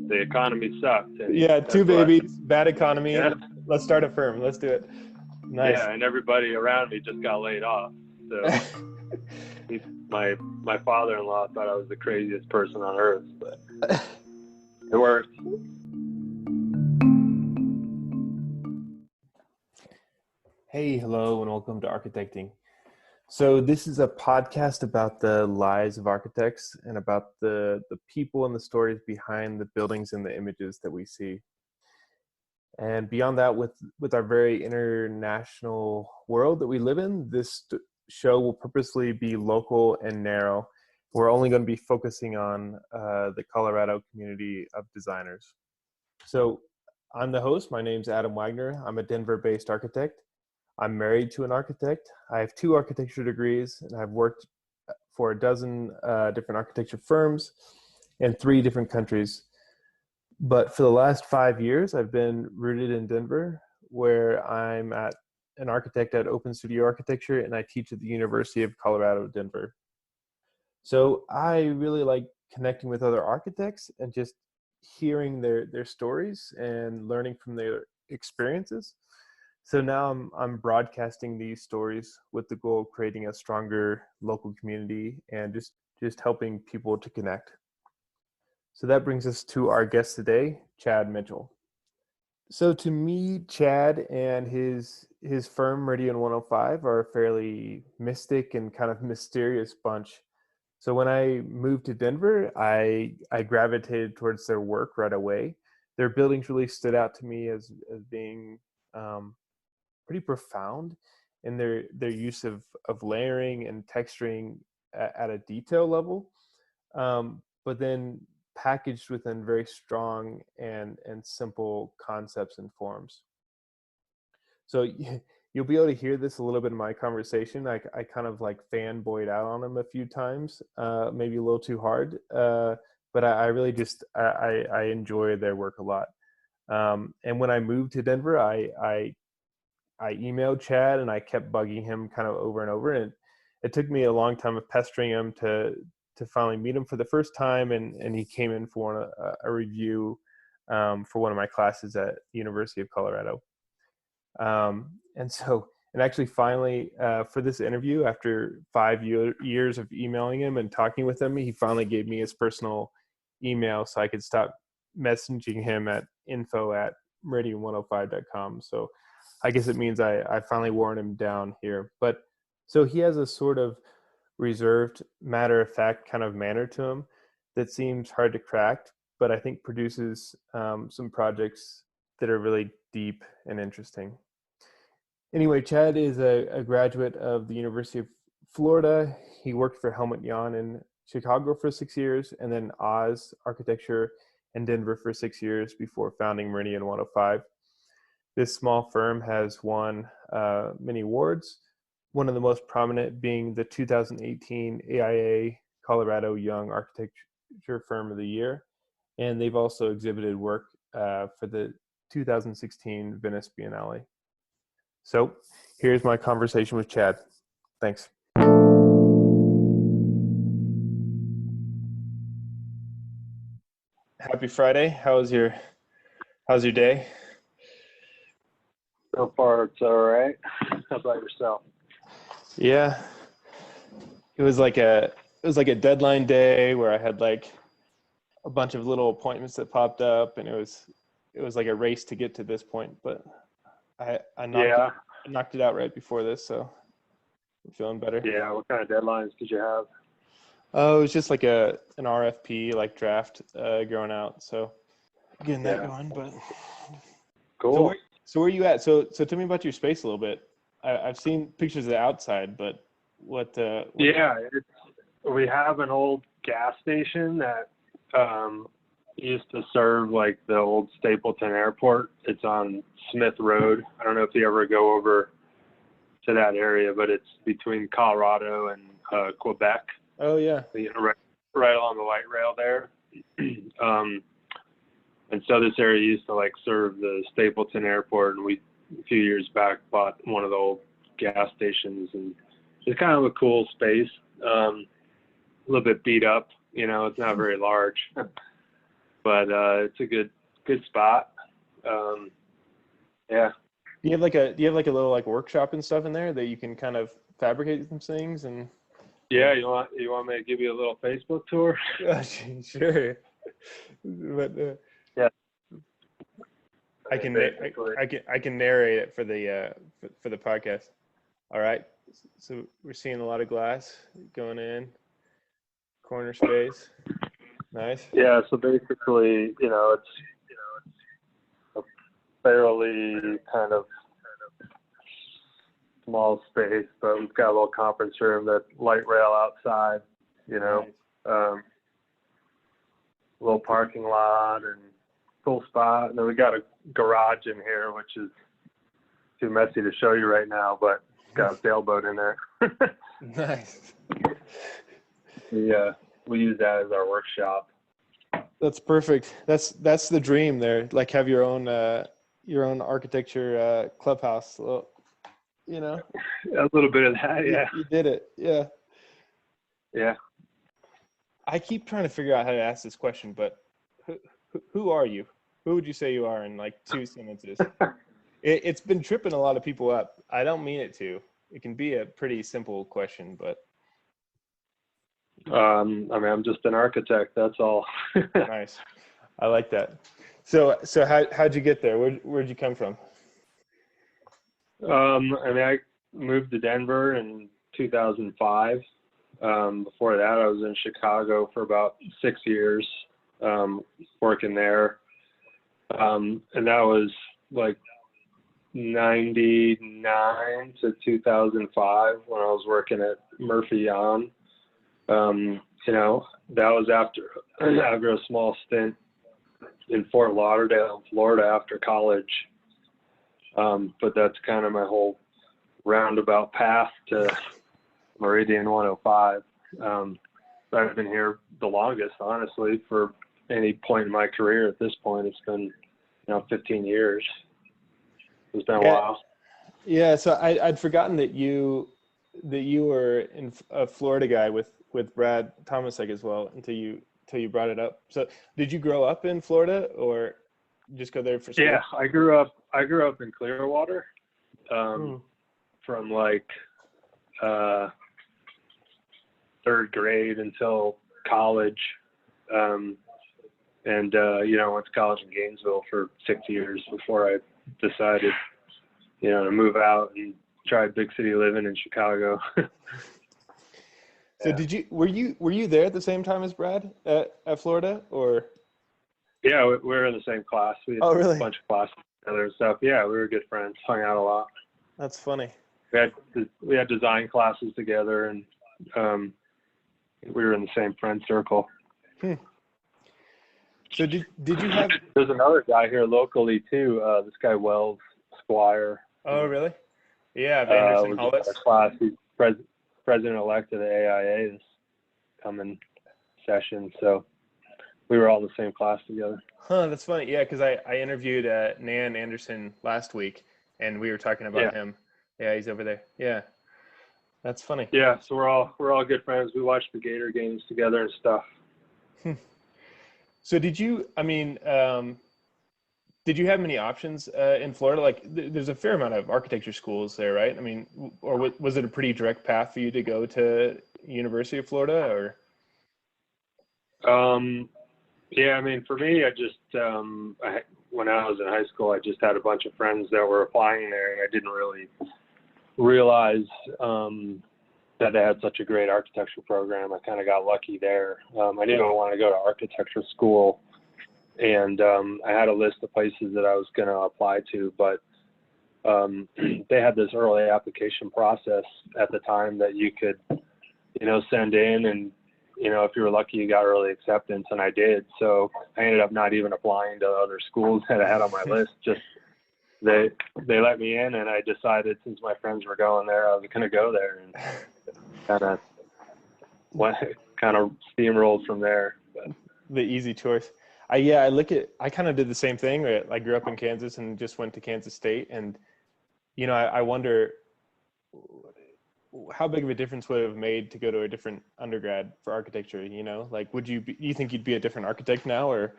the economy sucked. And yeah, two babies, bad economy. Yeah. Let's start a firm. Let's do it. Nice. Yeah, and everybody around me just got laid off. So my father-in-law thought I was the craziest person on earth, but it worked. Hey, hello, and welcome to Architecting. So this is a podcast about the lives of architects and about the people and the stories behind the buildings and the images that we see. And beyond that, with our very international world that we live in, this show will purposely be local and narrow. We're only going to be focusing on the Colorado community of designers. So I'm the host. My name's Adam Wagner. I'm a Denver-based architect. I'm married to an architect. I have 2 architecture degrees, and I've worked for a dozen different architecture firms in 3 different countries. But for the last 5 years, I've been rooted in Denver, where I'm an architect at Open Studio Architecture, and I teach at the University of Colorado, Denver. So I really like connecting with other architects and just hearing their stories and learning from their experiences. So now I'm broadcasting these stories with the goal of creating a stronger local community and just helping people to connect. So that brings us to our guest today, Chad Mitchell. So to me, Chad and his firm, Meridian 105, are a fairly mystic and kind of mysterious bunch. So when I moved to Denver, I gravitated towards their work right away. Their buildings really stood out to me as being pretty profound in their use of layering and texturing at a detail level, but then packaged within very strong and simple concepts and forms. So you'll be able to hear this a little bit in my conversation. I kind of like fanboyed out on them a few times, maybe a little too hard, but I really just I enjoy their work a lot. And when I moved to Denver, I emailed Chad and I kept bugging him kind of over and over. And it took me a long time of pestering him to finally meet him for the first time. And he came in for a review for one of my classes at the University of Colorado. And actually finally for this interview, after 5 years of emailing him and talking with him, he finally gave me his personal email so I could stop messaging him at info@meridian105.com. So I guess it means I finally worn him down here. But so he has a sort of reserved, matter-of-fact kind of manner to him that seems hard to crack, but I think produces some projects that are really deep and interesting. Anyway, Chad is a graduate of the University of Florida. He worked for Helmet Jahn in Chicago for 6 years, and then Oz Architecture in Denver for 6 years before founding Meridian 105. This small firm has won many awards, one of the most prominent being the 2018 AIA Colorado Young Architecture Firm of the Year. And they've also exhibited work for the 2016 Venice Biennale. So here's my conversation with Chad. Thanks. Happy Friday. How's your day? So far, it's all right. How about yourself? Yeah, it was like a deadline day where I had like a bunch of little appointments that popped up, and it was like a race to get to this point. But I knocked it out right before this, so I'm feeling better. Yeah. What kind of deadlines did you have? Oh, it was just like an RFP like draft going out, so getting that going. But cool. So where are you at? So tell me about your space a little bit. I've seen pictures of the outside, but what we have an old gas station that used to serve like the old Stapleton Airport. It's on Smith Road. I don't know if you ever go over to that area, but it's between Colorado and Quebec. Oh yeah. Right along the light rail there. And so this area used to like serve the Stapleton Airport, and we a few years back bought one of the old gas stations, and it's kind of a cool space. A little bit beat up, it's not very large, but it's a good spot. Yeah. Do you have like a little like workshop and stuff in there that you can kind of fabricate some things and? Yeah, you want me to give you a little Facebook tour? Sure. But Yeah. I can narrate it for the podcast. All right. So we're seeing a lot of glass going in, corner space. Nice. Yeah. So basically, it's a fairly kind of small space, but we've got a little conference room, that light rail outside, Nice. little parking lot and cool spot. And then we got a garage in here, which is too messy to show you right now, but it's got a sailboat in there. Nice. We use that as our workshop. That's perfect. That's the dream there. Like have your own architecture clubhouse. Well, A little bit of that, yeah. You did it. Yeah. Yeah. I keep trying to figure out how to ask this question, but who are you? Who would you say you are in like 2 sentences? It's been tripping a lot of people up. I don't mean it to. It can be a pretty simple question, but. I'm just an architect. That's all. Nice. I like that. So how'd you get there? Where'd you come from? I moved to Denver in 2005. Before that, I was in Chicago for about 6 years, working there. And that was like 99 to 2005 when I was working at Meridian Jahn. That was after a small stint in Fort Lauderdale, Florida after college. But that's kind of my whole roundabout path to Meridian 105. I've been here the longest, honestly, for any point in my career. At this point, it's been, 15 years. It's been a while. Yeah. So I'd forgotten that you were a Florida guy with Brad Thomasek as well until you brought it up. So did you grow up in Florida or just go there for school? Yeah, I grew up in Clearwater, from like third grade until college. Went to college in Gainesville for 6 years before I decided, to move out and try big city living in Chicago. So were you there at the same time as Brad at Florida or? Yeah, we were in the same class. We had really? a bunch of classes together and stuff. Yeah, we were good friends, hung out a lot. That's funny. We had design classes together, and we were in the same friend circle. So did you have? There's another guy here locally too. This guy Wells Squire. Oh, really? Yeah, Anderson Hollis. Class. He's president-elect of the AIA this coming session. So we were all in the same class together. Huh, that's funny. Yeah, because I interviewed Nan Anderson last week, and we were talking about him. Yeah, he's over there. Yeah, that's funny. Yeah, so we're all good friends. We watched the Gator games together and stuff. So did you have many options in Florida? Like, there's a fair amount of architecture schools there, right? I mean, or was it a pretty direct path for you to go to University of Florida, or? Yeah, I mean, for me, I just when I was in high school, I just had a bunch of friends that were applying there, and I didn't really realize that they had such a great architecture program. I kind of got lucky there. I didn't want to go to architecture school, and I had a list of places that I was going to apply to, but they had this early application process at the time that you could, send in, and if you were lucky, you got early acceptance, and I did. So I ended up not even applying to other schools that I had on my list. Just they let me in, and I decided since my friends were going there, I was going to go there, and kind of steamrolled from there. But. The easy choice. I kind of did the same thing. Right? I grew up in Kansas and just went to Kansas State, and I wonder how big of a difference would it have made to go to a different undergrad for architecture? Like, do you think you'd be a different architect now, or?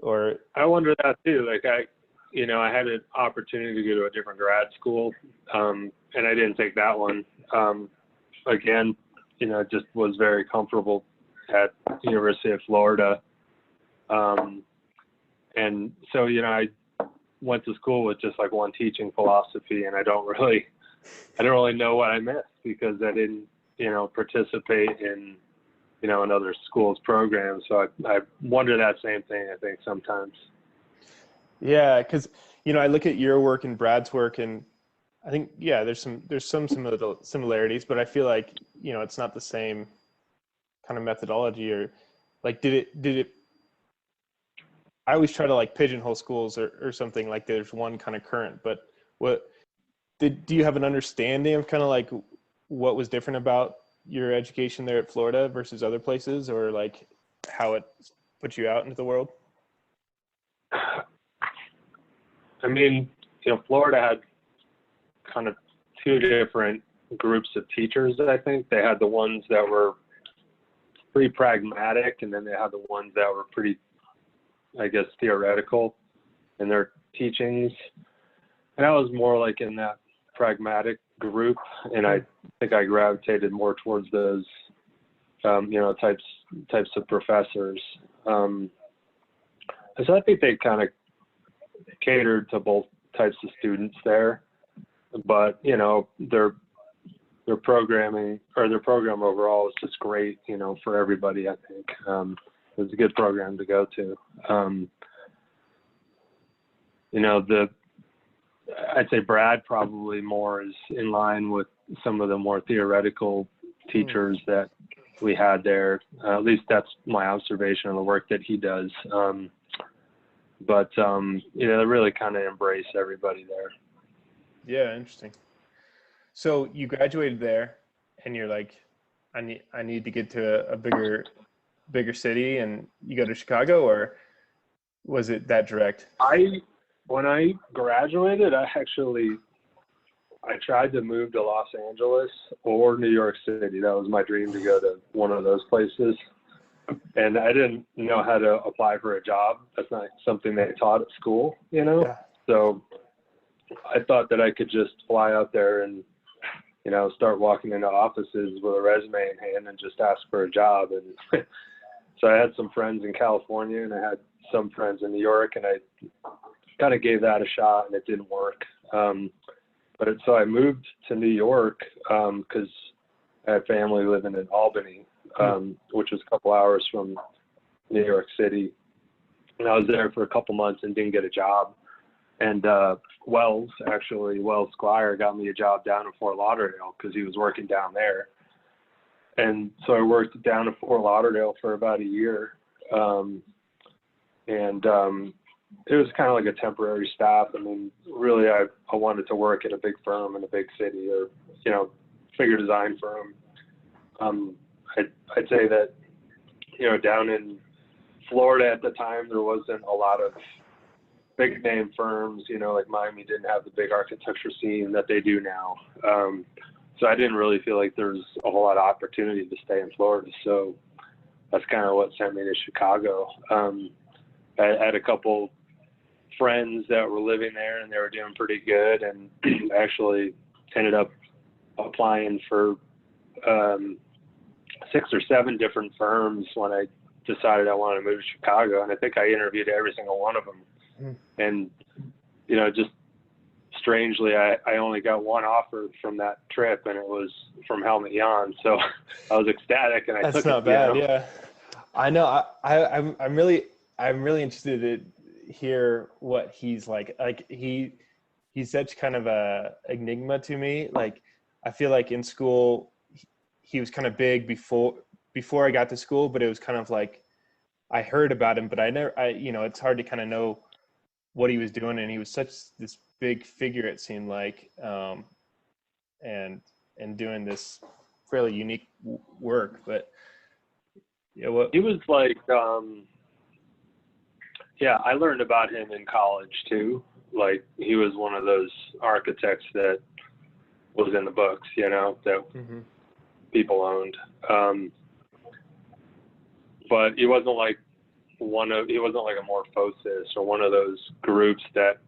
Or I wonder that too. Like I had an opportunity to go to a different grad school, and I didn't take that one. Again, just was very comfortable at University of Florida. And so, I went to school with just like one teaching philosophy, and I don't really know what I missed because I didn't, participate in, another school's program. So I wonder that same thing, I think, sometimes. yeah, because I look at your work and Brad's work, and I think there's some similarities, but I feel like it's not the same kind of methodology. Or like did it I always try to like pigeonhole schools or something, like there's one kind of current, but do you have an understanding of kind of like what was different about your education there at Florida versus other places, or like how it put you out into the world? I mean, Florida had kind of two different groups of teachers. I think they had the ones that were pretty pragmatic, and then they had the ones that were pretty, I guess, theoretical in their teachings. And I was more like in that pragmatic group, and I think I gravitated more towards those, types of professors. So I think they kind of catered to both types of students there, but their programming, or their program overall, is just great, for everybody. I think it was a good program to go to. I'd say Brad probably more is in line with some of the more theoretical teachers that we had there. At least that's my observation of the work that he does. But they really kind of embrace everybody there. Yeah, interesting. So you graduated there, and you're like, I need to get to a bigger city, and you go to Chicago, or was it that direct? When I graduated, I tried to move to Los Angeles or New York City. That was my dream, to go to one of those places. And I didn't know how to apply for a job. That's not something they taught at school, Yeah. So I thought that I could just fly out there and, start walking into offices with a resume in hand and just ask for a job. And so I had some friends in California, and I had some friends in New York, and I kind of gave that a shot, and it didn't work. So I moved to New York because I had family living in Albany, which was a couple hours from New York City. And I was there for a couple months and didn't get a job. And Wells Squire got me a job down in Fort Lauderdale because he was working down there. And so I worked down in Fort Lauderdale for about a year. It was kind of like a temporary stop. I mean, really, I wanted to work at a big firm in a big city, or, figure design firm. I'd say that, down in Florida at the time, there wasn't a lot of big name firms, like Miami didn't have the big architecture scene that they do now. So I didn't really feel like there was a whole lot of opportunity to stay in Florida. So that's kind of what sent me to Chicago. I had a couple friends that were living there, and they were doing pretty good, and actually ended up applying for 6 or 7 different firms when I decided I wanted to move to Chicago. And I think I interviewed every single one of them. And, just strangely, I only got one offer from that trip, and it was from Helmet Jahn. So I was ecstatic, and I That's took not it. bad. Yeah, I know. I'm really interested to hear what he's like. Like he's such kind of a enigma to me. Like I feel like in school he was kind of big before I got to school, but it was kind of like I heard about him, but it's hard to kind of know what he was doing, and he was such this big figure, it seemed like, and doing this fairly unique work. But he was like, I learned about him in college too. Like he was one of those architects that was in the books, that people owned. But he wasn't like he wasn't like a morphosis or one of those groups that,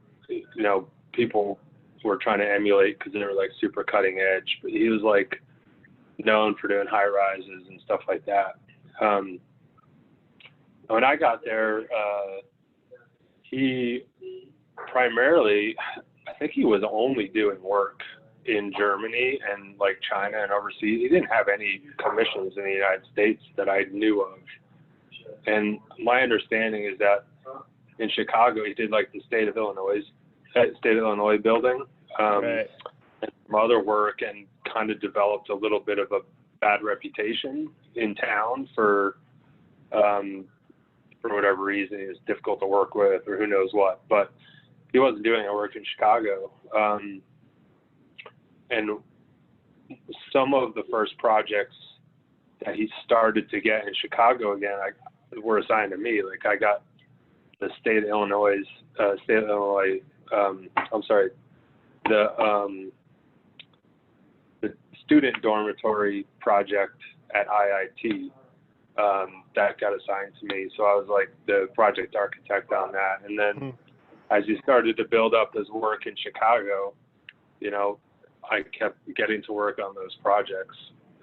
people were trying to emulate because they were like super cutting edge, but he was like known for doing high rises and stuff like that. When I got there, he primarily, I think he was only doing work in Germany and like China and overseas. He didn't have any commissions in the United States that I knew of. And my understanding is that in Chicago, he did like the state of Illinois building, Right. and some other work, and kind of developed a little bit of a bad reputation in town for whatever reason. He was difficult to work with, or who knows what. But he wasn't doing any work in Chicago. And some of the first projects that he started to get in Chicago again, were assigned to me. Like I got the the student dormitory project at IIT, that got assigned to me. So I was like the project architect on that. And then as he started to build up his work in Chicago, I kept getting to work on those projects.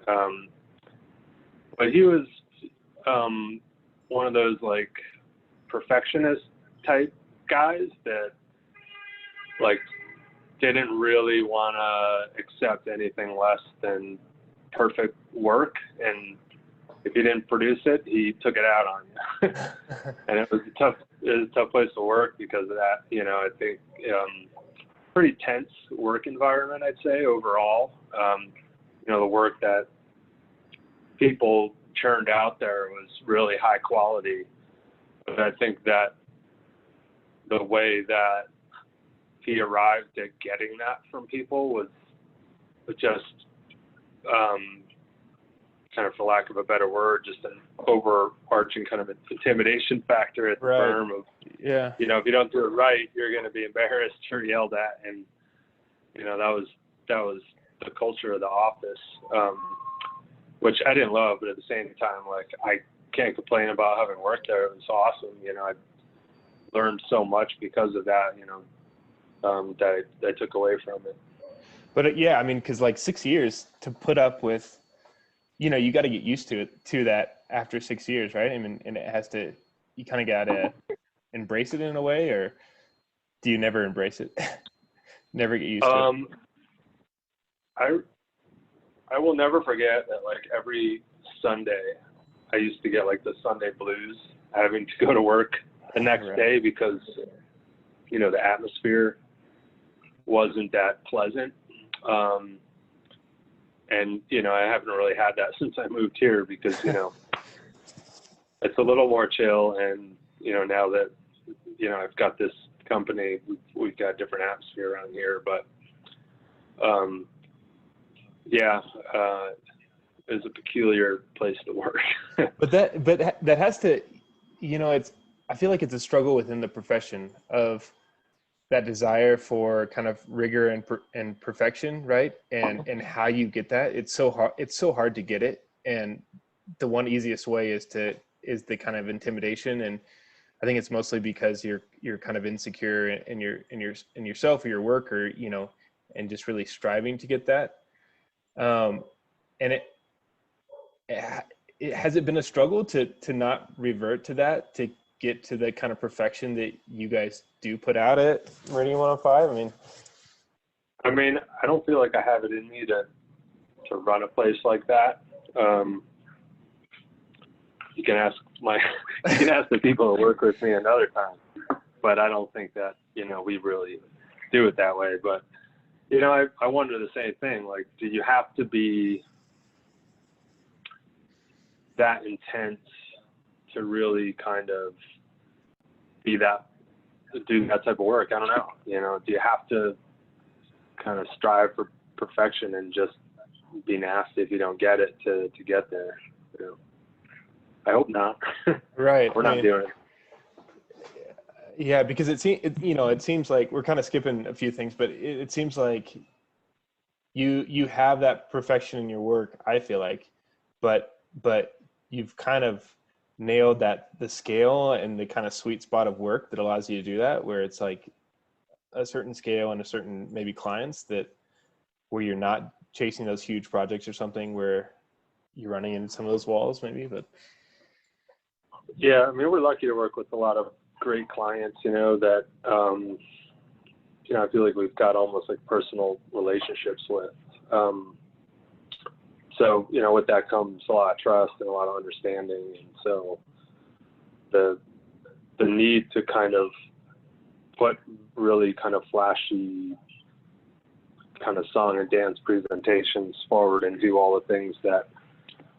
But he was one of those like perfectionist type guys that like didn't really want to accept anything less than perfect work, and if you didn't produce it, he took it out on you. And it was a tough place to work because of that. I think pretty tense work environment, I'd say, overall. The work that people churned out there was really high quality. But I think that the way that he arrived at getting that from people was just, kind of, for lack of a better word, just an overarching kind of intimidation factor at the firm of, yeah, if you don't do it right, you're going to be embarrassed or yelled at. And, that was the culture of the office, which I didn't love, but at the same time, like, I can't complain about having worked there. It was awesome. I learned so much because of that, that I took away from it. But yeah, I mean, because like 6 years to put up with, you got to get used to that after 6 years, right? I mean, and you kind of got to embrace it in a way, or do you never embrace it? Never get used to it? I will never forget that, like, every Sunday I used to get like the Sunday blues having to go to work the next day because, the atmosphere wasn't that pleasant. And, I haven't really had that since I moved here because, it's a little more chill. And, now that, I've got this company, we've got a different atmosphere around here. But, it's a peculiar place to work. But that has to, I feel like it's a struggle within the profession of that desire for kind of rigor and perfection, right? And how you get that. It's so hard to get it. And the one easiest way is the kind of intimidation. And I think it's mostly because you're kind of insecure in yourself or your work, or, and just really striving to get that. And has it been a struggle to not revert to that, to get to the kind of perfection that you guys do put out at Meridian 105? I mean, I don't feel like I have it in me to run a place like that. You can ask the people that work with me another time, but I don't think that, we really do it that way. But, I wonder the same thing. Like, do you have to be that intense to really kind of do that type of work? I don't know. Do you have to kind of strive for perfection and just be nasty if you don't get it to get there? I hope not. Right. We're not doing it. Yeah, because it seems like we're kind of skipping a few things, but it seems like you have that perfection in your work, I feel like, but you've kind of nailed the scale and the kind of sweet spot of work that allows you to do that, where it's like a certain scale and a certain maybe clients that where you're not chasing those huge projects or something where you're running into some of those walls maybe. But yeah, I mean, we're lucky to work with a lot of great clients, that I feel like we've got almost like personal relationships with. So, with that comes a lot of trust and a lot of understanding. And so the need to kind of put really kind of flashy kind of song and dance presentations forward and do all the things that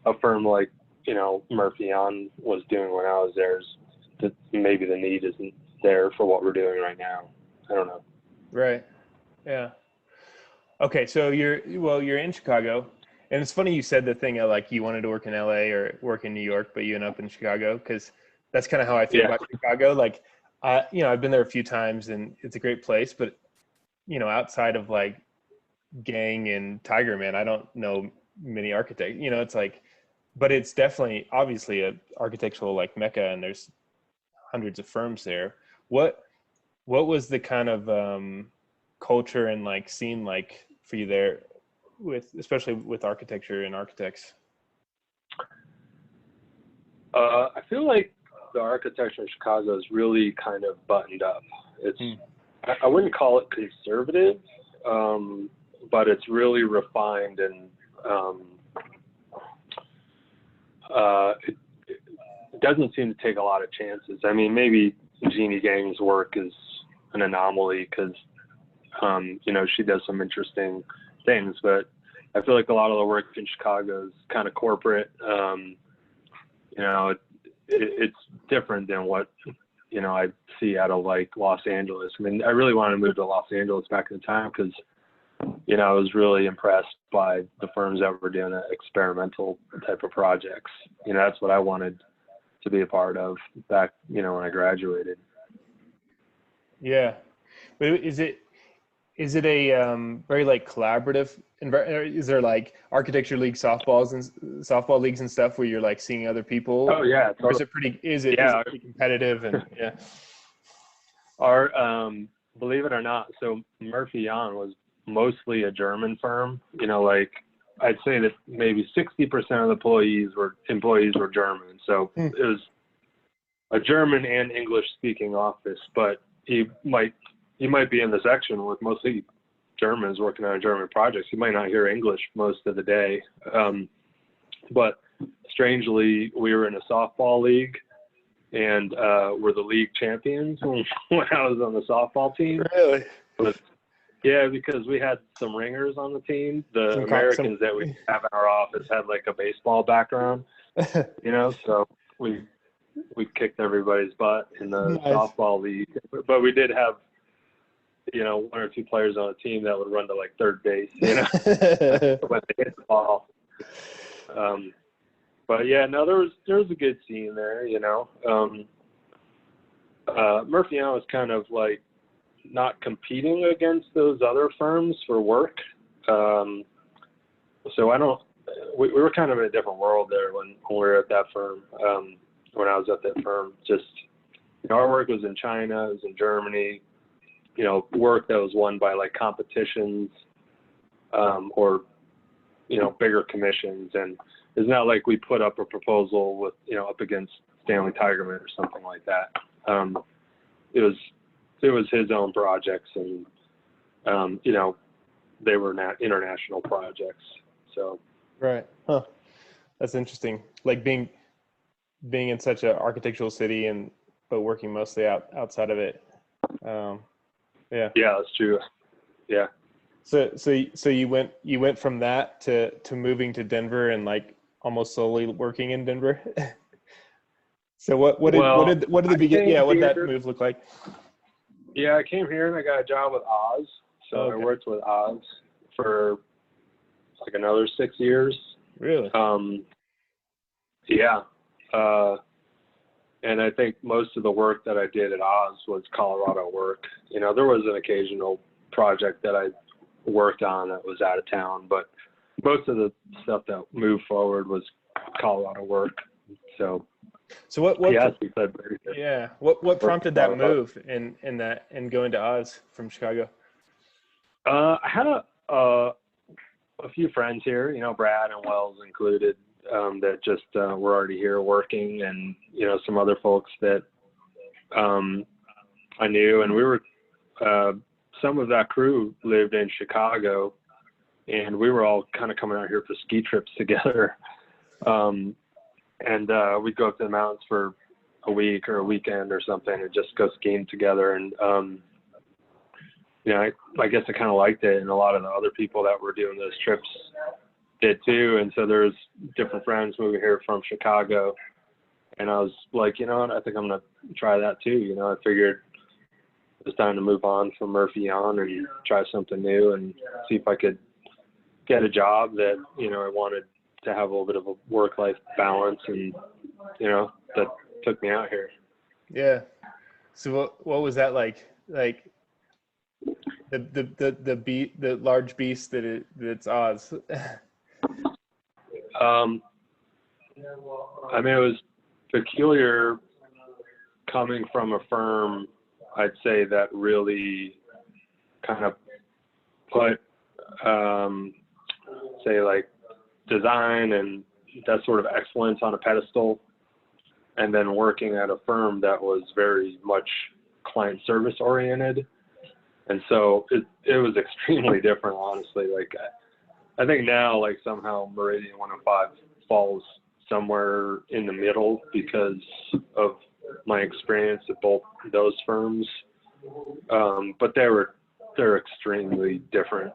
a firm like, Murphy Jahn was doing when I was there, that maybe the need isn't there for what we're doing right now. I don't know. Right. Yeah. Okay. So you're in Chicago, and it's funny you said the thing of like you wanted to work in LA or work in New York, but you ended up in Chicago, because that's kind of how I feel about Chicago. Like, I've been there a few times and it's a great place, but outside of like Gang and Tiger Man, I don't know many architects. It's like, but it's definitely obviously a architectural like mecca, and there's hundreds of firms there. What was the kind of culture and like scene like for you there, especially with architecture and architects? I feel like the architecture in Chicago is really kind of buttoned up. It's I wouldn't call it conservative, but it's really refined, and it doesn't seem to take a lot of chances. I mean, maybe Jeannie Gang's work is an anomaly because, she does some interesting things, but I feel like a lot of the work in Chicago is kind of corporate. It's different than what, I see out of like Los Angeles. I mean, I really wanted to move to Los Angeles back in the time because, I was really impressed by the firms that were doing experimental type of projects. That's what I wanted to be a part of back, when I graduated. Yeah. But is it a very like collaborative environment? Is there like architecture league softball leagues and stuff where you're like seeing other people? Oh yeah. Or is it pretty competitive? And yeah. Our, believe it or not, so Murphy Jahn was mostly a German firm. Like I'd say that maybe 60% of the employees were German. So it was a German and English speaking office, but you might be in the section with mostly Germans working on German projects. You might not hear English most of the day. But strangely, we were in a softball league, and we're the league champions when I was on the softball team. Really? But, yeah, because we had some ringers on the team. The Americans that we have in our office had like a baseball background, so we kicked everybody's butt in the softball league. But we did have, one or two players on a team that would run to like third base, when they hit the ball. But yeah, no, there was a good scene there, Murphy Jahn was kind of like not competing against those other firms for work. So we were kind of in a different world there when we were at that firm. When I was at that firm, just, our work was in China, it was in Germany, work that was won by like competitions, or, bigger commissions. And it's not like we put up a proposal with, up against Stanley Tigerman or something like that. It was his own projects, and, they were not international projects. So. Right. Huh. That's interesting. Like being in such an architectural city but working mostly outside of it. Yeah. Yeah, that's true. Yeah. So you went from that to moving to Denver and like almost solely working in Denver. So what did the beginning? Yeah, what did that move look like? Yeah, I came here and I got a job with Oz. So I worked with Oz for like another 6 years. Really? Yeah. And I think most of the work that I did at Oz was Colorado work. There was an occasional project that I worked on that was out of town, but most of the stuff that moved forward was Colorado work. So So what Yes, he said very good. yeah, what prompted that move and going to Oz from Chicago? I had a few friends here, Brad and Wells included, that just were already here working, and some other folks that I knew, and we were some of that crew lived in Chicago, and we were all kind of coming out here for ski trips together, and we'd go up to the mountains for a week or a weekend or something and just go skiing together. And I guess I kind of liked it, and a lot of the other people that were doing those trips did too. And so there's different friends moving here from Chicago, and I was like, I think I'm gonna try that too. I figured it was time to move on from Murphy Jahn and try something new and see if I could get a job that I wanted to have a little bit of a work-life balance, and that took me out here. Yeah. So what was that like? Like the large beast that's Oz. I mean, it was peculiar coming from a firm, I'd say, that really kind of put, say, like design and that sort of excellence on a pedestal, and then working at a firm that was very much client service oriented. And so it was extremely different, honestly. Like, I think now, like, somehow Meridian 105 falls somewhere in the middle because of my experience at both those firms. But they're extremely different,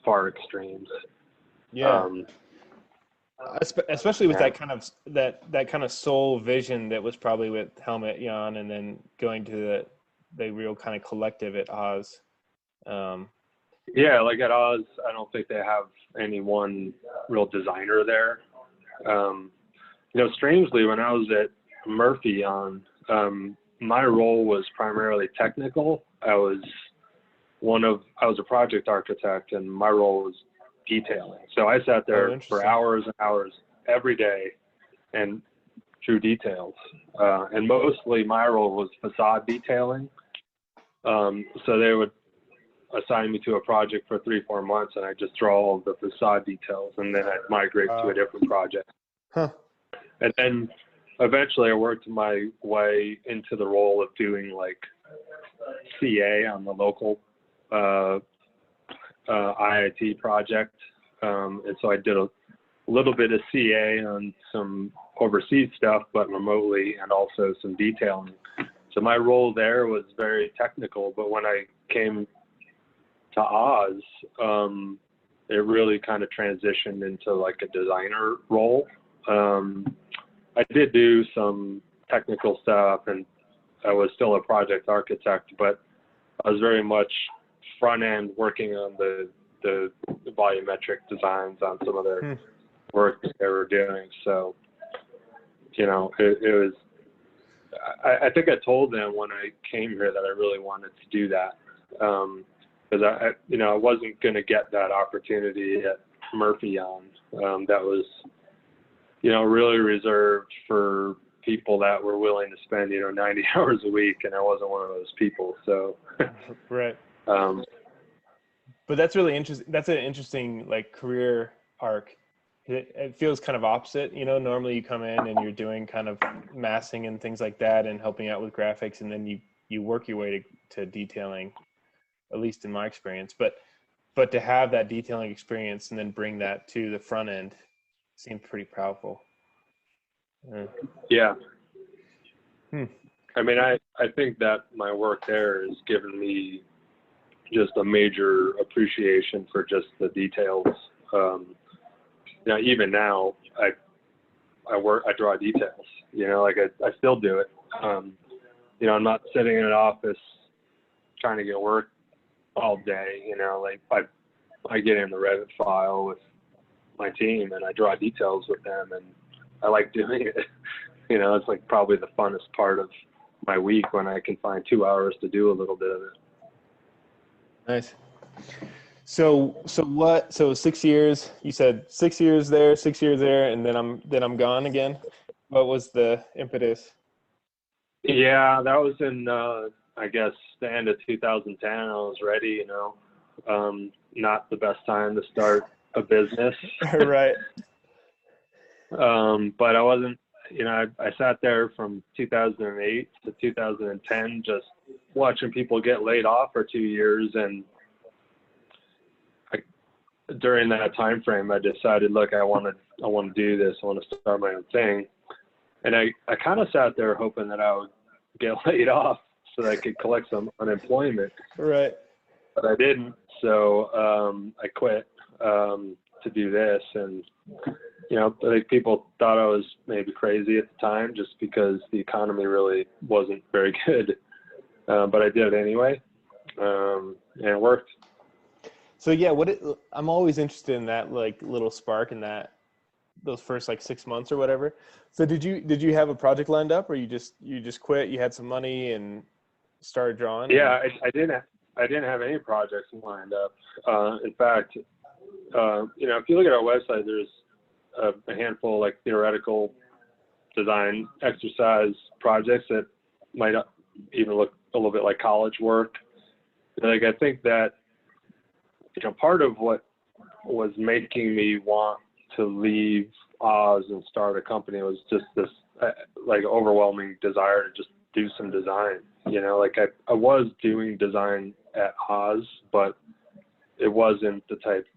far extremes. Yeah. Especially with that kind of soul vision that was probably with Helmet Jahn, and then going to the real kind of collective at Oz. Yeah, like at Oz, I don't think they have any one real designer there. Strangely, when I was at Murphy Jahn, my role was primarily technical. I was a project architect, and my role was detailing. So I sat there for hours and hours every day and drew details. And mostly my role was facade detailing. So they would assign me to a project for 3-4 months, and I just draw all of the facade details, and then I'd migrate to a different project. Huh. And then eventually I worked my way into the role of doing like CA on the local IIT project. And so I did a little bit of CA on some overseas stuff, but remotely, and also some detailing. So my role there was very technical, but when I came to Oz, it really kind of transitioned into like a designer role. I did do some technical stuff, and I was still a project architect, but I was very much front end working on the volumetric designs on some of their work that they were doing. So, it was, I think I told them when I came here that I really wanted to do that. Because I wasn't going to get that opportunity at Murphy Jahn. That was, really reserved for people that were willing to spend, 90 hours a week, and I wasn't one of those people. So, right. But that's really interesting. That's an interesting like career arc. It feels kind of opposite. Normally you come in and you're doing kind of massing and things like that, and helping out with graphics, and then you work your way to detailing, at least in my experience. But to have that detailing experience and then bring that to the front end seemed pretty powerful. Yeah. I mean, I think that my work there has given me just a major appreciation for just the details. Even now, I draw details, I still do it. I'm not sitting in an office trying to get work all day, I get in the Revit file with my team and I draw details with them, and I like doing it. It's like probably the funnest part of my week when I can find 2 hours to do a little bit of it. Nice. So 6 years, you said 6 years there, 6 years there, and then I'm gone again. What was the impetus? Yeah, that was in, I guess, the end of 2010. I was ready, not the best time to start a business. Right. But I wasn't, I sat there from 2008 to 2010 just watching people get laid off for 2 years. And during that time frame, I decided, look, I want to do this. I want to start my own thing. And I kind of sat there hoping that I would get laid off so that I could collect some unemployment. Right. But I didn't. So I quit to do this. And, I think people thought I was maybe crazy at the time just because the economy really wasn't very good. But I did it anyway. And it worked. So yeah, I'm always interested in that like little spark in those first like 6 months or whatever. So did you have a project lined up, or you just quit? You had some money and started drawing? Yeah, I didn't have any projects lined up. In fact, if you look at our website, there's a handful like theoretical design exercise projects that might even look a little bit like college work. Like I think that part of what was making me want to leave Oz and start a company was just this like overwhelming desire to just do some design. Like I was doing design at Oz, but it wasn't the type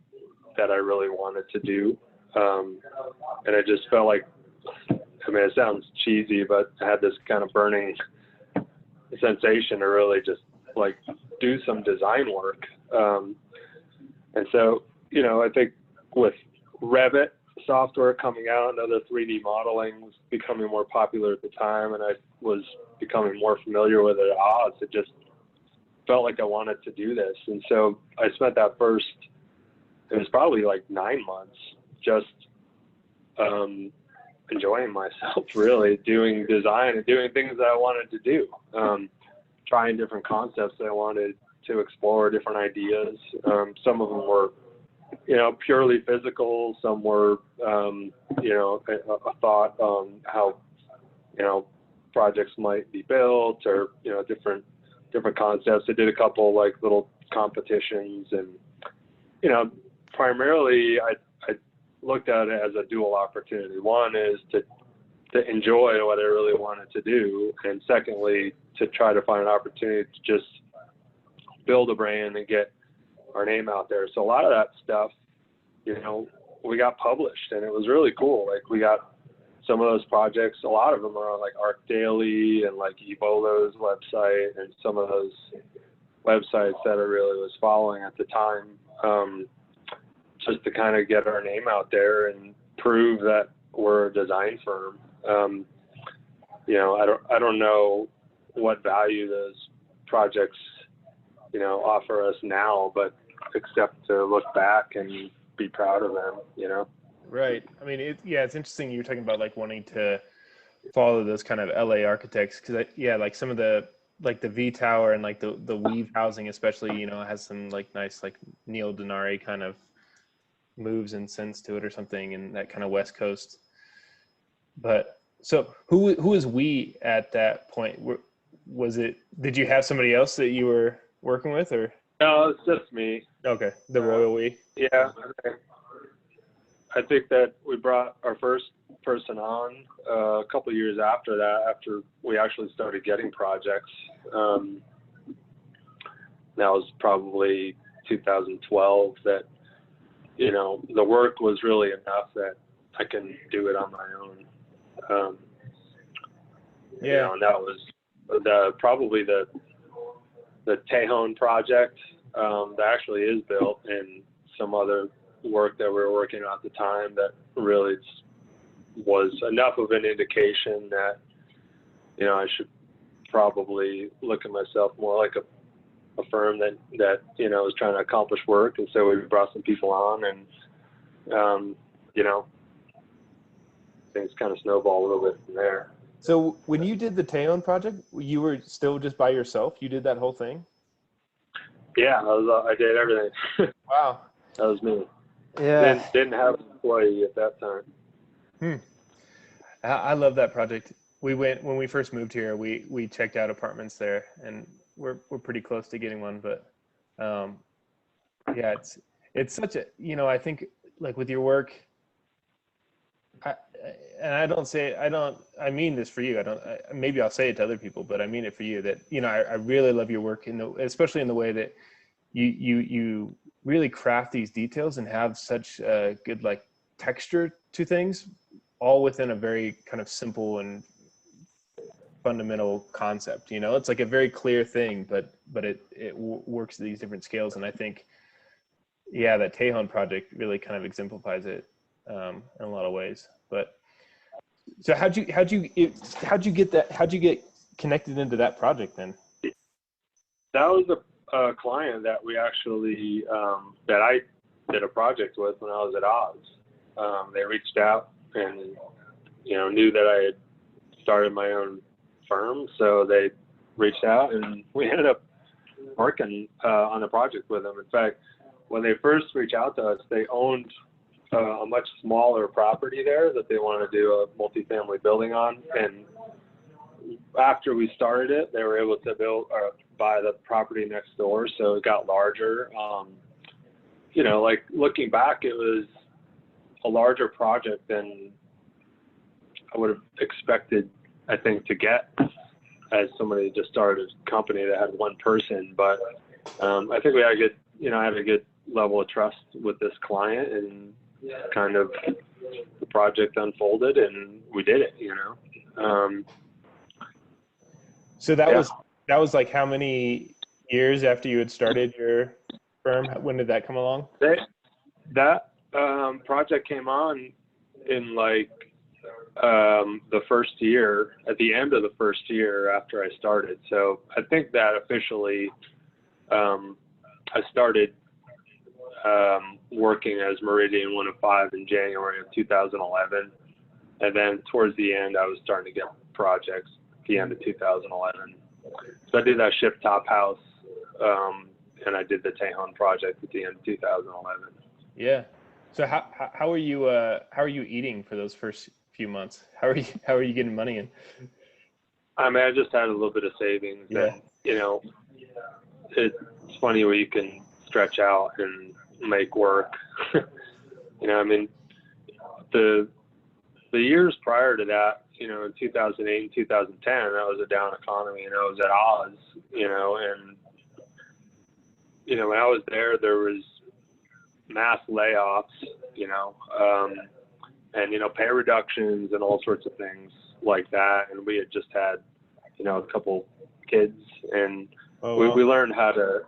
that I really wanted to do. And I just felt like, it sounds cheesy, but I had this kind of burning sensation to really just like do some design work. And so, I think with Revit software coming out and other 3D modeling was becoming more popular at the time, and I was becoming more familiar with it at Oz, it just felt like I wanted to do this. And so I spent it was probably like 9 months just enjoying myself, really, doing design and doing things that I wanted to do, trying different concepts that I wanted to explore, different ideas. Some of them were, purely physical. Some were, a thought on how, projects might be built, or, different concepts. I did a couple like little competitions, and, primarily I looked at it as a dual opportunity. One is to enjoy what I really wanted to do, and secondly, to try to find an opportunity to just build a brand and get our name out there. So a lot of that stuff, we got published, and it was really cool. Like we got some of those projects, a lot of them are on like Arc Daily and like Ebolo's website and some of those websites that I really was following at the time, just to kind of get our name out there and prove that we're a design firm. I don't know what value those projects, offer us now, but except to look back and be proud of them, Right. I mean, it's interesting you're talking about like wanting to follow those kind of LA architects, because like some of the like the V Tower and like the Weave housing especially, has some like nice like Neil Denari kind of moves and sense to it or something, and that kind of West Coast. But so who is we at that point? Did you have somebody else that you were working with, or? No, it's just me. Okay, the royal we. Yeah, I think that we brought our first person on a couple of years after that, after we actually started getting projects. That was probably 2012 that, the work was really enough that I can do it on my own. Yeah. And that was probably the Tejon project that actually is built, and some other work that we were working on at the time that really was enough of an indication that, I should probably look at myself more like a firm that is trying to accomplish work. And so we brought some people on, and things kind of snowballed a little bit from there. So when you did the Tejon project, you were still just by yourself? You did that whole thing? Yeah, I did everything. Wow. That was me. Yeah. Didn't have an employee at that time. I love that project. We went when we first moved here. We checked out apartments there, and we're pretty close to getting one. But yeah, it's such a, I think, like with your work, I, and I mean this for you. Maybe I'll say it to other people, but I mean it for you that, I really love your work especially in the way that you really craft these details and have such a good like texture to things, all within a very kind of simple and fundamental concept. It's like a very clear thing, but it works at these different scales. And I think, yeah, that Tejon project really kind of exemplifies it in a lot of ways. But so how'd you get connected into that project then? That was a client that we actually that I did a project with when I was at Oz. They reached out and knew that I had started my own firm, so they reached out and we ended up working on the project with them. In fact, when they first reached out to us, they owned a much smaller property there that they wanted to do a multifamily building on, and after we started it, they were able to buy the property next door, so it got larger. Like looking back, it was a larger project than I would have expected, I think, to get as somebody just started a company that had one person. But I think we had a good, I had a good level of trust with this client, and kind of the project unfolded and we did it, So that was like how many years after you had started your firm? When did that come along? That project came on in like the first year, at the end of the first year after I started. So I think that officially I started working as Meridian 105 in January of 2011. And then towards the end, I was starting to get projects at the end of 2011. So I did that ship top house, and I did the Tejon project at the end of 2011. Yeah. So how are you eating for those first few months? How are you getting money in? I mean, I just had a little bit of savings. Yeah. And, it's funny where you can stretch out and make work. I mean, the years prior to that, in 2008 and 2010, that was a down economy, and I was at Oz, and, when I was there was mass layoffs, and, pay reductions and all sorts of things like that. And we had just had, a couple kids, and we learned how to,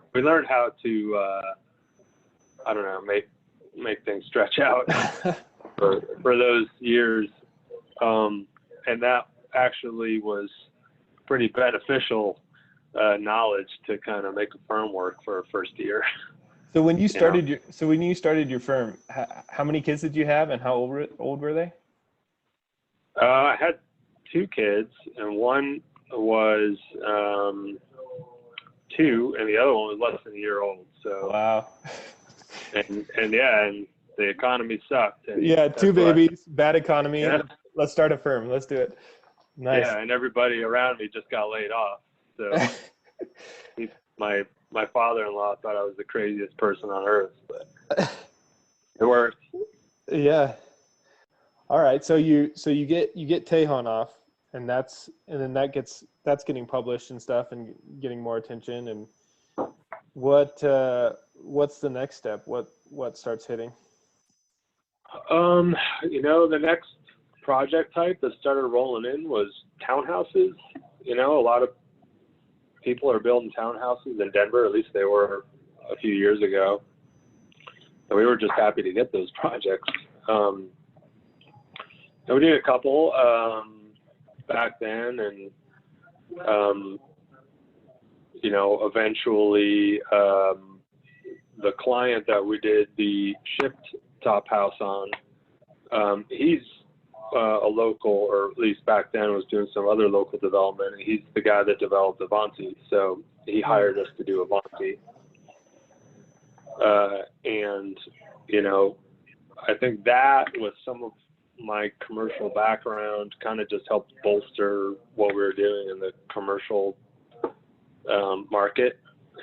I don't know, make things stretch out for those years. And that actually was pretty beneficial knowledge to kind of make a firm work for a first year. So when you started your firm, how many kids did you have, and how old were they? I had two kids, and one was 2, and the other one was less than a year old. So wow. And the economy sucked. And yeah, 2 babies, bad economy. Yeah. Let's start a firm. Let's do it. Nice. Yeah, and everybody around me just got laid off. So my father-in-law thought I was the craziest person on earth, but it worked. Yeah. All right. So you get Tejon off, and that's getting published and stuff and getting more attention. And what's the next step? What starts hitting? The next project type that started rolling in was townhouses. A lot of people are building townhouses in Denver, at least they were a few years ago. And we were just happy to get those projects. And we did a couple back then, and eventually the client that we did the shipped top house on, he's a local, or at least back then was doing some other local development, and he's the guy that developed Avanti, so he hired us to do Avanti. And I think that was some of my commercial background kind of just helped bolster what we were doing in the commercial market,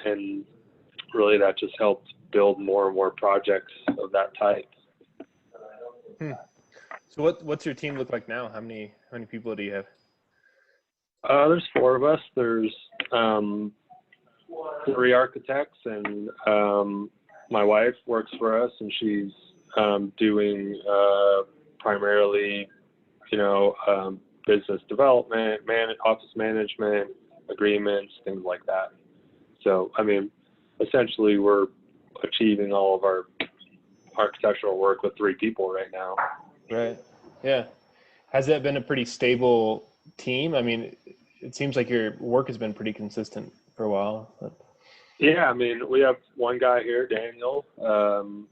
and really that just helped build more and more projects of that type. So what's your team look like now? How many people do you have? There's 4 of us. There's 3 architects, and my wife works for us, and she's doing primarily, business development, office management, agreements, things like that. So, I mean, essentially we're achieving all of our architectural work with 3 people right now. Right. Yeah. Has that been a pretty stable team? I mean, it seems like your work has been pretty consistent for a while. But... Yeah, I mean, we have one guy here, Daniel,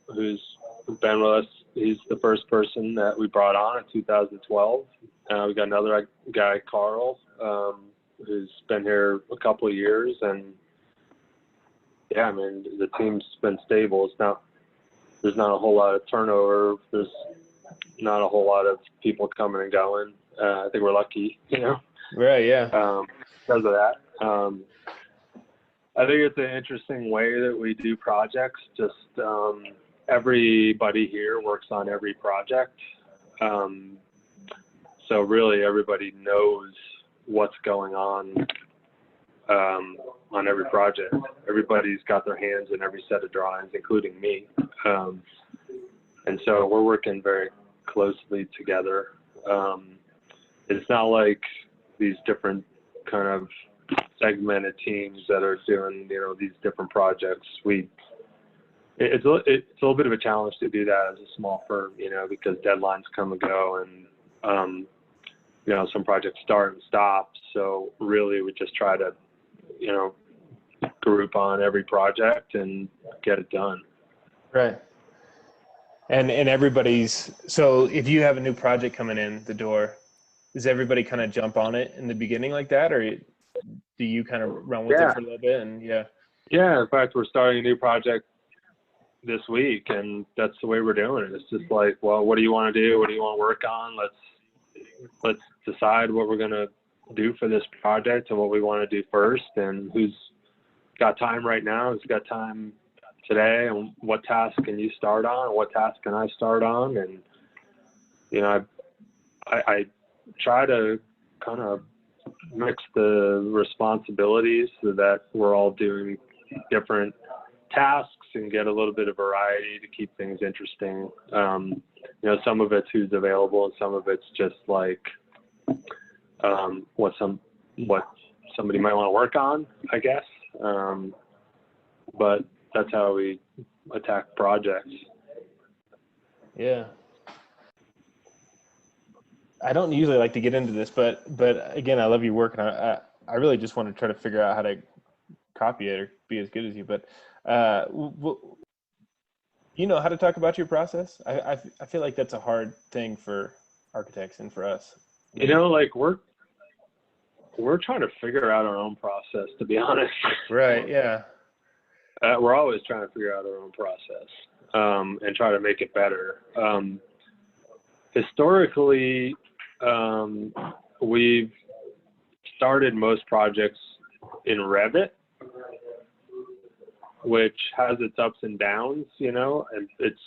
who's been with us. He's the first person that we brought on in 2012. We got another guy, Carl, who's been here a couple of years. And yeah, I mean, the team's been stable. There's not a whole lot of turnover. There's not a whole lot of people coming and going. I think we're lucky, Right. Yeah. Because of that. I think it's an interesting way that we do projects. Just everybody here works on every project. So really everybody knows what's going on every project. Everybody's got their hands in every set of drawings, including me. And so we're working very closely together. It's not like these different kind of segmented teams that are doing, these different projects. It's a little bit of a challenge to do that as a small firm, because deadlines come and go, and some projects start and stop. So really we just try to, group on every project and get it done. Right. And so if you have a new project coming in the door, does everybody kind of jump on it in the beginning like that, or do you kind of run with it for a little bit? And Yeah. In fact, we're starting a new project this week, and that's the way we're doing it. It's just like, well, what do you want to do? What do you want to work on? Let's decide what we're going to do for this project and what we want to do first, and who's got time right now, who's got time today, and what task can you start on, and what task can I start on. And I try to kind of mix the responsibilities so that we're all doing different tasks and get a little bit of variety to keep things interesting. Some of it's who's available, and some of it's just like what somebody might want to work on, I guess. But that's how we attack projects. Yeah. I don't usually like to get into this, but again, I love your work, and I really just want to try to figure out how to copy it or be as good as you. But you know how to talk about your process? I feel like that's a hard thing for architects and for us. Like we're trying to figure out our own process, to be honest. Right. Yeah. We're always trying to figure out our own process and try to make it better. Historically, we've started most projects in Revit, which has its ups and downs, and it's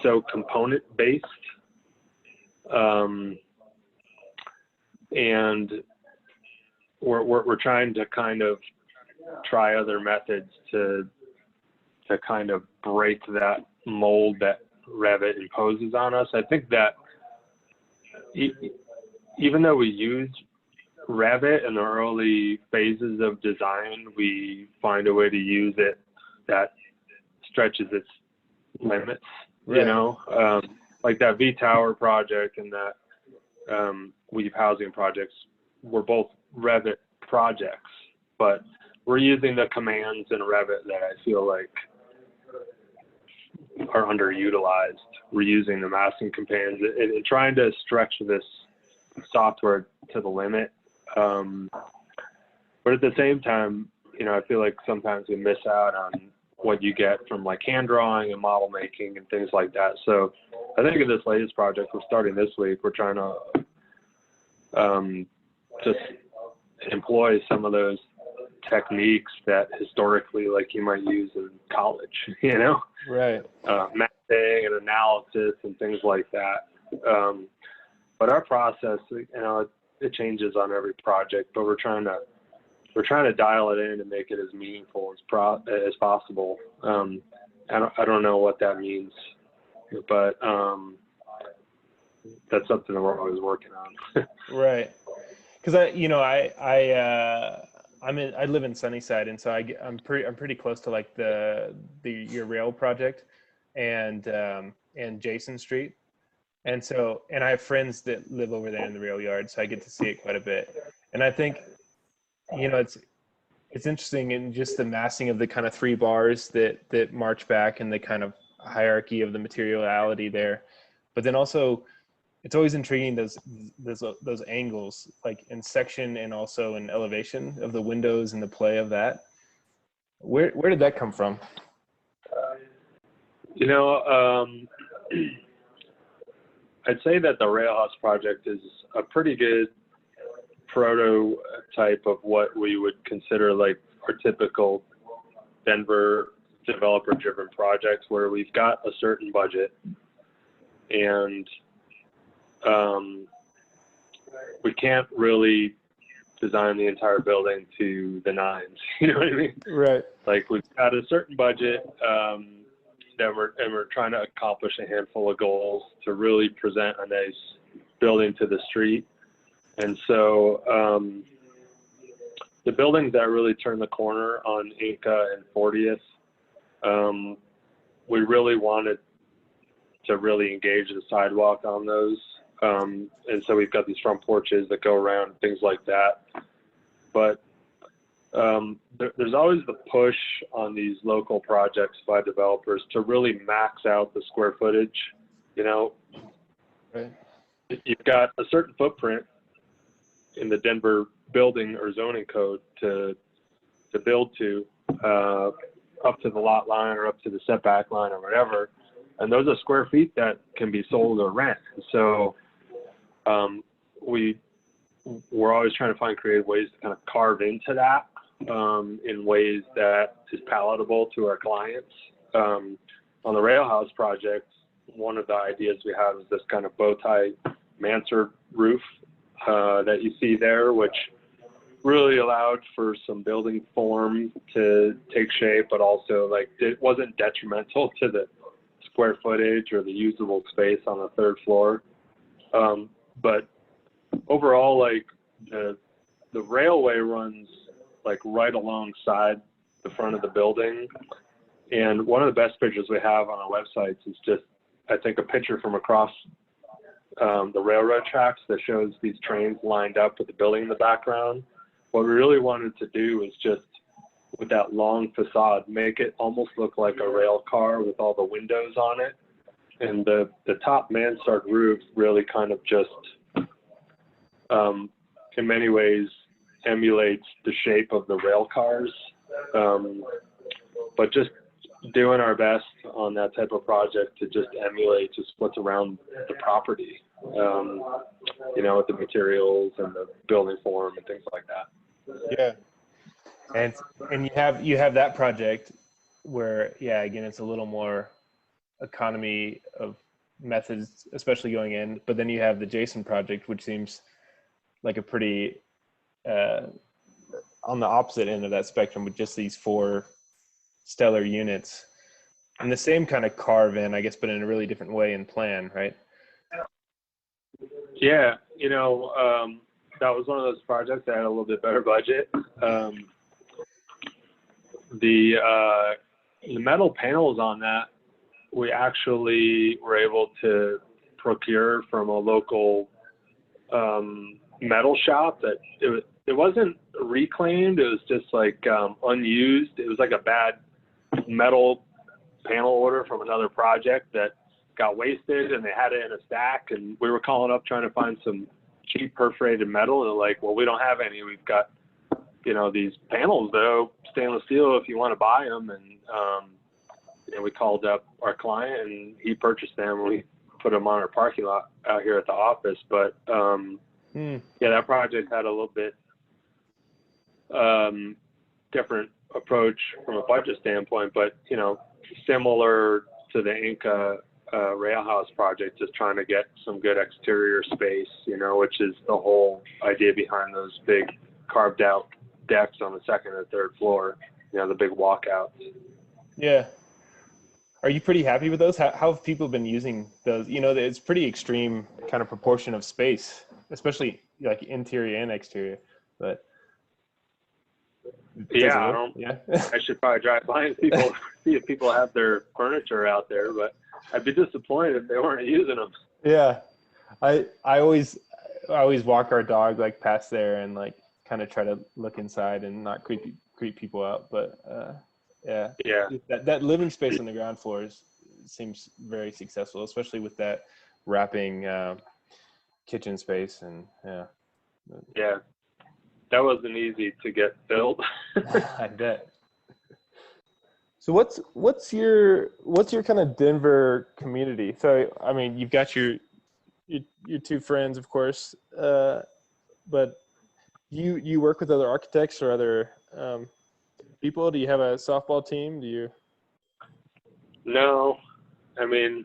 so component based. And we're trying to kind of try other methods to kind of break that mold that Revit imposes on us. I think that even though we use Revit in the early phases of design, we find a way to use it that stretches its limits, right. Like that V Tower project and that Weave housing projects were both Revit projects, but we're using the commands in Revit that I feel like are underutilized. We're using the masking commands and trying to stretch this software to the limit. But at the same time, I feel like sometimes we miss out on what you get from like hand drawing and model making and things like that. So I think in this latest project we're starting this week, we're trying to just employ some of those techniques that historically, like, you might use in college, Right. Mapping and analysis and things like that. But our process, it changes on every project, but we're trying to dial it in and make it as meaningful as possible. I don't know what that means, but that's something that we're always working on. Right. Because I live in Sunnyside, and so I'm pretty close to like your rail project and Jason Street, and I have friends that live over there in the rail yard, so I get to see it quite a bit. And I think it's interesting in just the massing of the kind of three bars that march back and the kind of hierarchy of the materiality there, but then also it's always intriguing those angles, like in section and also in elevation of the windows and the play of that. Where did that come from? I'd say that the rail house project is a pretty good prototype of what we would consider like our typical Denver developer-driven projects, where we've got a certain budget and we can't really design the entire building to the nines. You know what I mean? Right. Like, we've got a certain budget that we're trying to accomplish a handful of goals to really present a nice building to the street. And so the buildings that really turn the corner on Inca and 40th, we really wanted to really engage the sidewalk on those. And so we've got these front porches that go around, things like that. But there's always the push on these local projects by developers to really max out the square footage. Right. You've got a certain footprint in the Denver building or zoning code to build to, up to the lot line or up to the setback line or whatever. And those are square feet that can be sold or rent. So we're always trying to find creative ways to kind of carve into that in ways that is palatable to our clients. On the rail house project, one of the ideas we had was this kind of bow tie mansard roof that you see there, which really allowed for some building form to take shape, but also like it wasn't detrimental to the square footage or the usable space on the third floor. But overall, like the railway runs like right alongside the front of the building. And one of the best pictures we have on our websites is just, I think, a picture from across the railroad tracks that shows these trains lined up with the building in the background. What we really wanted to do is just, with that long facade, make it almost look like a rail car with all the windows on it. And the top mansard roof really kind of just, in many ways, emulates the shape of the rail cars. But just doing our best on that type of project to just emulate just what's around the property, with the materials and the building form and things like that. Yeah. And you have that project where, again, it's a little more economy of methods, especially going in, but then you have the Jason project, which seems like a pretty on the opposite end of that spectrum, with just these four stellar units and the same kind of carve in, I guess, but in a really different way in plan, right? Yeah, that was one of those projects that had a little bit better budget. The metal panels on that, we actually were able to procure from a local metal shop that it wasn't reclaimed. It was just like unused. It was like a bad metal panel order from another project that got wasted, and they had it in a stack. And we were calling up trying to find some cheap perforated metal, and they're like, well, we don't have any. We've got, these panels though, stainless steel, if you want to buy them. And we called up our client, and he purchased them. We put them on our parking lot out here at the office. But yeah, that project had a little bit different approach from a budget standpoint, but similar to the Inca rail house project, just trying to get some good exterior space, which is the whole idea behind those big carved out decks on the second and third floor, the big walkouts. Yeah. Are you pretty happy with those? How have people been using those? It's pretty extreme kind of proportion of space, especially like interior and exterior, but yeah, I should probably drive by and see if people have their furniture out there, but I'd be disappointed if they weren't using them. Yeah. I always walk our dog like past there and like kind of try to look inside and not creep people out. But yeah, that living space on the ground floor seems very successful, especially with that wrapping kitchen space. And yeah, that wasn't easy to get built. I bet. So what's your kind of Denver community? So I mean, you've got your two friends, of course, but you work with other architects or other people? Do you have a softball team? Do you? No, I mean,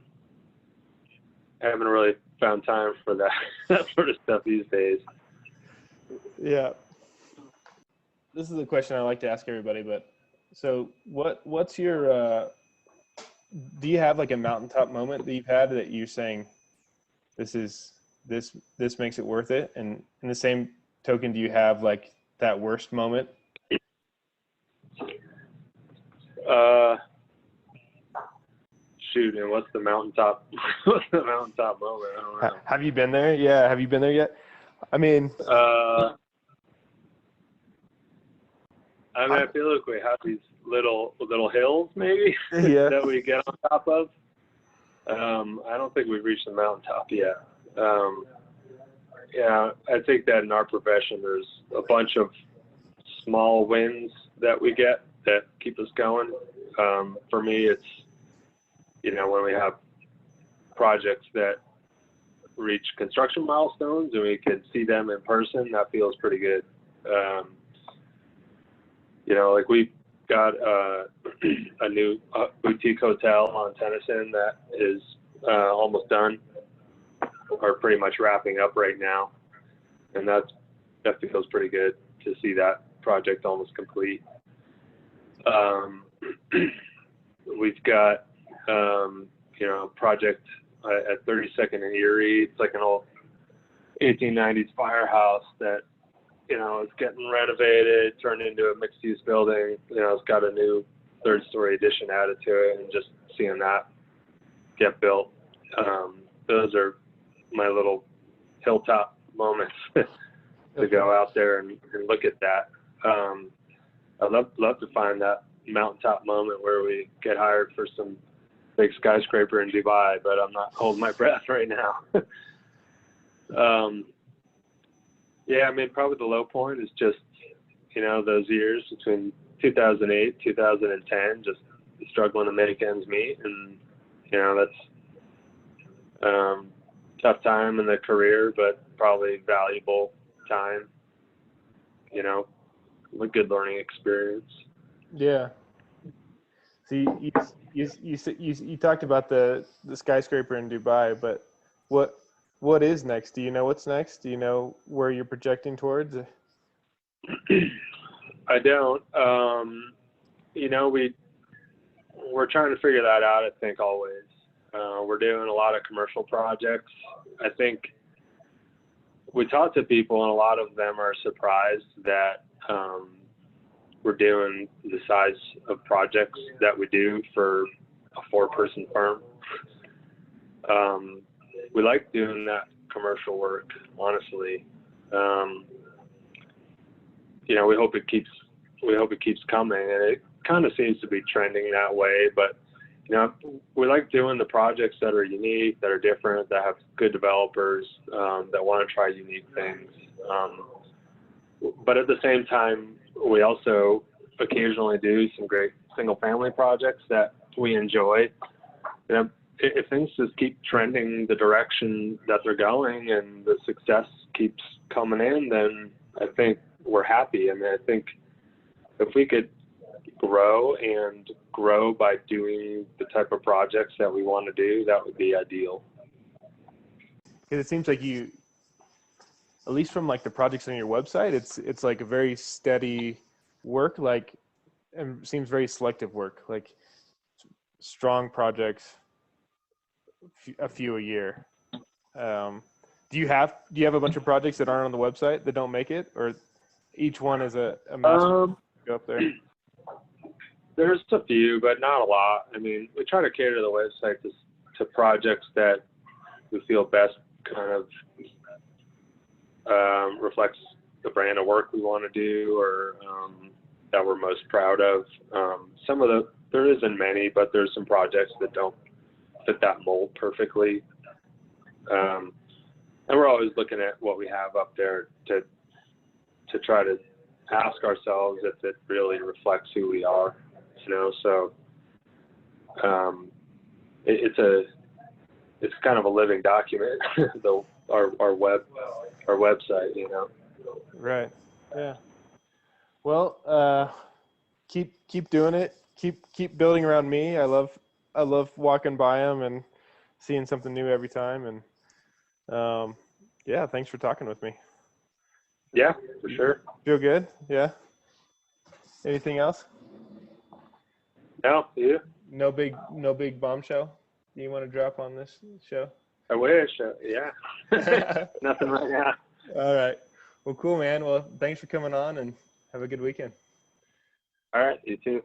I haven't really found time for that sort of stuff these days. Yeah. This is a question I like to ask everybody, but so what's your do you have like a mountaintop moment that you've had that you're saying this makes it worth it? And in the same token, do you have like that worst moment? Shoot, and what's the mountaintop moment? I don't know. Have you been there? Yeah, have you been there yet? I mean, I feel like we have these little hills maybe that we get on top of. I don't think we've reached the mountaintop yet. Yeah, I think that in our profession, there's a bunch of small wins that we get that keep us going. For me, it's, when we have projects that reach construction milestones and we can see them in person, that feels pretty good. Like we've got a new boutique hotel on Tennyson that is almost done, or pretty much wrapping up right now, and that feels pretty good to see that project almost complete. We've got a project at 32nd and Erie. It's like an old 1890s firehouse that it's getting renovated, turned into a mixed-use building. It's got a new third-story addition added to it, and just seeing that get built. Those are my little hilltop moments to go out there and look at that. I'd love to find that mountaintop moment where we get hired for some big skyscraper in Dubai, but I'm not holding my breath right now. Yeah, I mean, probably the low point is just, those years between 2008, 2010, just struggling to make ends meet. And, that's tough time in the career, but probably valuable time, a good learning experience. Yeah. So you talked about the skyscraper in Dubai, but what is next? Do you know what's next? Do you know where you're projecting towards? I don't. We're trying to figure that out, I think, always. We're doing a lot of commercial projects. I think we talk to people, and a lot of them are surprised that we're doing the size of projects that we do for a 4-person firm. We like doing that commercial work, honestly. We hope it keeps coming, and it kind of seems to be trending that way. But we like doing the projects that are unique, that are different, that have good developers that want to try unique things. But at the same time, we also occasionally do some great single-family projects that we enjoy. if things just keep trending the direction that they're going and the success keeps coming in, then I think we're happy. I mean, I think if we could grow by doing the type of projects that we want to do, that would be ideal. Because it seems like you, at least from like the projects on your website, it's like a very steady work, like, and seems very selective work, like strong projects, a few a year. Do you have a bunch of projects that aren't on the website that don't make it, or each one is a master go up there? There's a few, but not a lot. I mean, we try to cater the website to projects that we feel best kind of reflects the brand of work we want to do, or that we're most proud of. There isn't many, but there's some projects that don't fit that mold perfectly. And we're always looking at what we have up there to try to ask ourselves if it really reflects who we are, you know. So it's kind of a living document, our website, you know. Right. Yeah. Well, keep doing it. Keep building around me. I love walking by them and seeing something new every time. And yeah, thanks for talking with me. Yeah, for sure. Feel good? Yeah. Anything else? No, you? No big bombshell you want to drop on this show? I wish. Yeah. Nothing right now. All right. Well, cool, man. Well, thanks for coming on, and have a good weekend. All right. You too.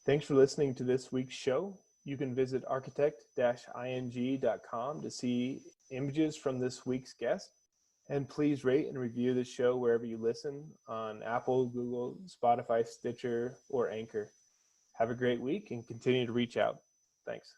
Thanks for listening to this week's show. You can visit architect-ing.com to see images from this week's guest. And please rate and review the show wherever you listen, on Apple, Google, Spotify, Stitcher, or Anchor. Have a great week and continue to reach out. Thanks.